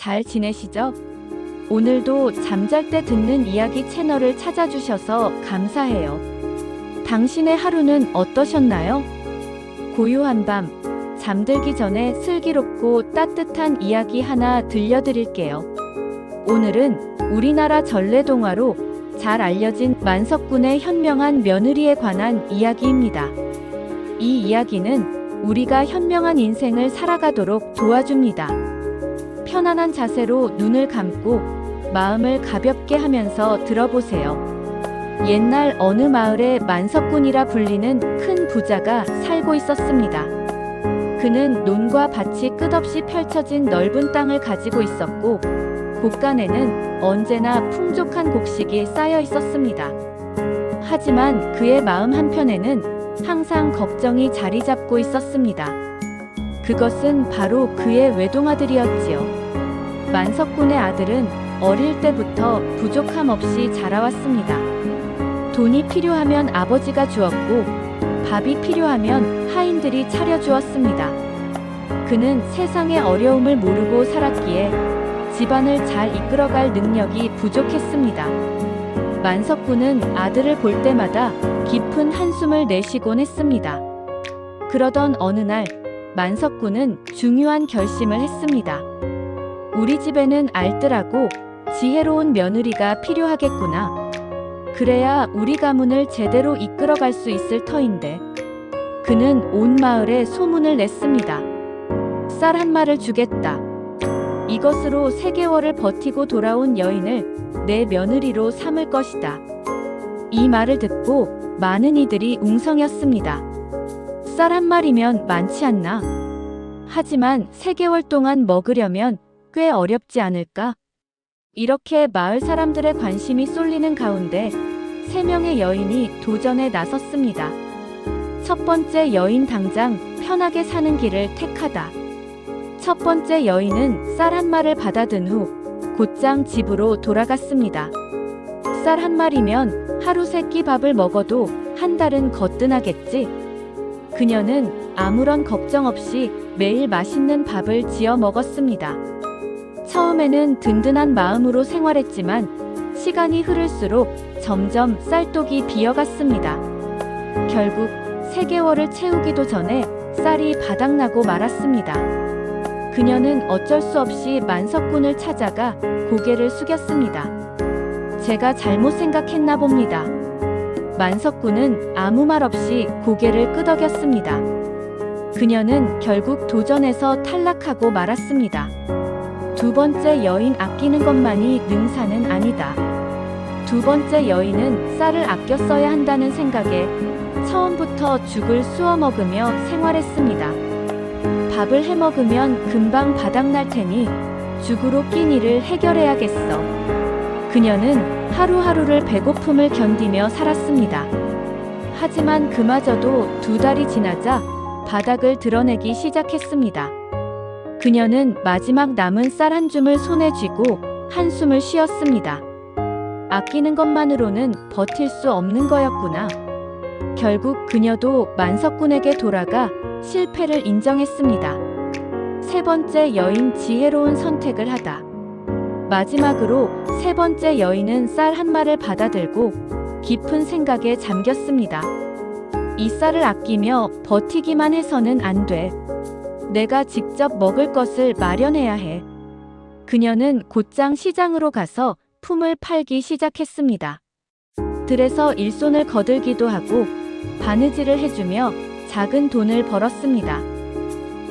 잘 지내시죠? 오늘도 잠잘 때 듣는 이야기 채널을 찾아주셔서 감사해요. 당신의 하루는 어떠셨나요? 고요한 밤, 잠들기 전에 슬기롭고 따뜻한 이야기 하나 들려드릴게요. 오늘은 우리나라 전래동화로 잘 알려진 만석군의 현명한 며느리에 관한 이야기입니다. 이 이야기는 우리가 현명한 인생을 살아가도록 도와줍니다. 편안한 자세로 눈을 감고 마음을 가볍게 하면서 들어보세요. 옛날 어느 마을에 만석군이라 불리는 큰 부자가 살고 있었습니다. 그는 논과 밭이 끝없이 펼쳐진 넓은 땅을 가지고 있었고 곳간에는 언제나 풍족한 곡식이 쌓여 있었습니다. 하지만 그의 마음 한편에는 항상 걱정이 자리 잡고 있었습니다. 그것은 바로 그의 외동아들이었지요. 만석군의 아들은 어릴 때부터 부족함 없이 자라왔습니다. 돈이 필요하면 아버지가 주었고 밥이 필요하면 하인들이 차려주었습니다. 그는 세상의 어려움을 모르고 살았기에 집안을 잘 이끌어갈 능력이 부족했습니다. 만석군은 아들을 볼 때마다 깊은 한숨을 내쉬곤 했습니다. 그러던 어느 날 만석군은 중요한 결심을 했습니다. 우리 집에는 알뜰하고 지혜로운 며느리가 필요하겠구나. 그래야 우리 가문을 제대로 이끌어갈 수 있을 터인데. 그는 온 마을에 소문을 냈습니다. 쌀 한 마를 주겠다. 이것으로 3개월을 버티고 돌아온 여인을 내 며느리로 삼을 것이다. 이 말을 듣고 많은 이들이 웅성였습니다. 쌀 한 마리면 많지 않나? 하지만 3개월 동안 먹으려면 꽤 어렵지 않을까? 이렇게 마을 사람들의 관심이 쏠리는 가운데 3명의 여인이 도전에 나섰습니다. 첫 번째 여인 당장 편하게 사는 길을 택하다. 첫 번째 여인은 쌀 한 마를 받아든 후 곧장 집으로 돌아갔습니다. 쌀 한 마리면 하루 3끼 밥을 먹어도 한 달은 거뜬하겠지. 그녀는 아무런 걱정 없이 매일 맛있는 밥을 지어 먹었습니다. 처음에는 든든한 마음으로 생활했지만 시간이 흐를수록 점점 쌀독이 비어갔습니다. 결국 3개월을 채우기도 전에 쌀이 바닥나고 말았습니다. 그녀는 어쩔 수 없이 만석군을 찾아가 고개를 숙였습니다. 제가 잘못 생각했나 봅니다. 만석군은 아무 말 없이 고개를 끄덕였습니다. 그녀는 결국 도전에서 탈락하고 말았습니다. 두 번째 여인 아끼는 것만이 능사는 아니다. 두 번째 여인은 쌀을 아껴 써야 한다는 생각에 처음부터 죽을 쑤어 먹으며 생활했습니다. 밥을 해 먹으면 금방 바닥날 테니 죽으로 낀 일을 해결해야겠어. 그녀는 하루하루를 배고픔을 견디며 살았습니다. 하지만 그마저도 2달이 지나자 바닥을 드러내기 시작했습니다. 그녀는 마지막 남은 쌀 한 줌을 손에 쥐고 한숨을 쉬었습니다. 아끼는 것만으로는 버틸 수 없는 거였구나. 결국 그녀도 만석군에게 돌아가 실패를 인정했습니다. 세 번째 여인 지혜로운 선택을 하다. 마지막으로 세 번째 여인은 쌀 한 마를 받아들고 깊은 생각에 잠겼습니다. 이 쌀을 아끼며 버티기만 해서는 안 돼. 내가 직접 먹을 것을 마련해야 해. 그녀는 곧장 시장으로 가서 품을 팔기 시작했습니다. 들에서 일손을 거들기도 하고 바느질을 해주며 작은 돈을 벌었습니다.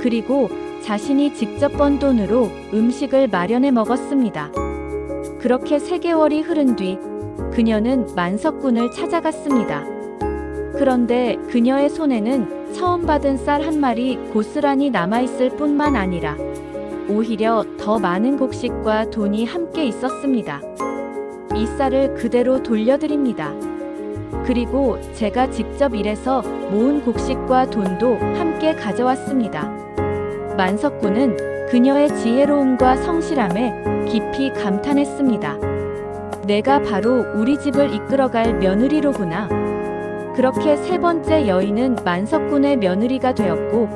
그리고 자신이 직접 번 돈으로 음식을 마련해 먹었습니다. 그렇게 3개월이 흐른 뒤 그녀는 만석군을 찾아갔습니다. 그런데 그녀의 손에는 처음 받은 쌀 한 마리 고스란히 남아있을 뿐만 아니라 오히려 더 많은 곡식과 돈이 함께 있었습니다. 이 쌀을 그대로 돌려드립니다. 그리고 제가 직접 일해서 모은 곡식과 돈도 함께 가져왔습니다. 만석군은 그녀의 지혜로움과 성실함에 깊이 감탄했습니다. 내가 바로 우리 집을 이끌어갈 며느리로구나. 그렇게 세 번째 여인은 만석군의 며느리가 되었고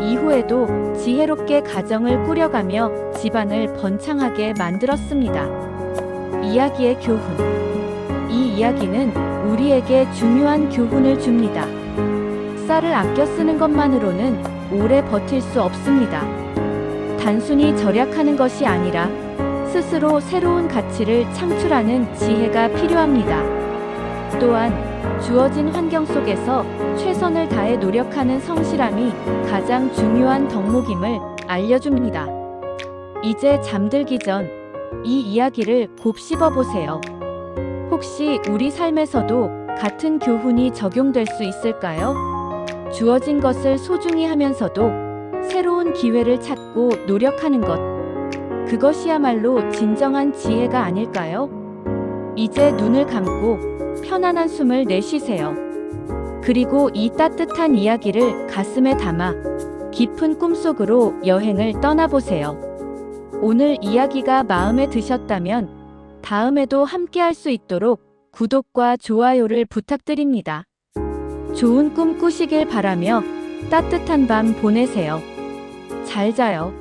이후에도 지혜롭게 가정을 꾸려가며 집안을 번창하게 만들었습니다. 이야기의 교훈. 이 이야기는 우리에게 중요한 교훈을 줍니다. 쌀을 아껴 쓰는 것만으로는 오래 버틸 수 없습니다. 단순히 절약하는 것이 아니라 스스로 새로운 가치를 창출하는 지혜가 필요합니다. 또한 주어진 환경 속에서 최선을 다해 노력하는 성실함이 가장 중요한 덕목임을 알려줍니다. 이제 잠들기 전 이 이야기를 곱씹어 보세요. 혹시 우리 삶에서도 같은 교훈이 적용될 수 있을까요? 주어진 것을 소중히 하면서도 새로운 기회를 찾고 노력하는 것. 그것이야말로 진정한 지혜가 아닐까요? 이제 눈을 감고 편안한 숨을 내쉬세요. 그리고 이 따뜻한 이야기를 가슴에 담아 깊은 꿈속으로 여행을 떠나보세요. 오늘 이야기가 마음에 드셨다면 다음에도 함께할 수 있도록 구독과 좋아요를 부탁드립니다. 좋은 꿈 꾸시길 바라며 따뜻한 밤 보내세요. 잘 자요.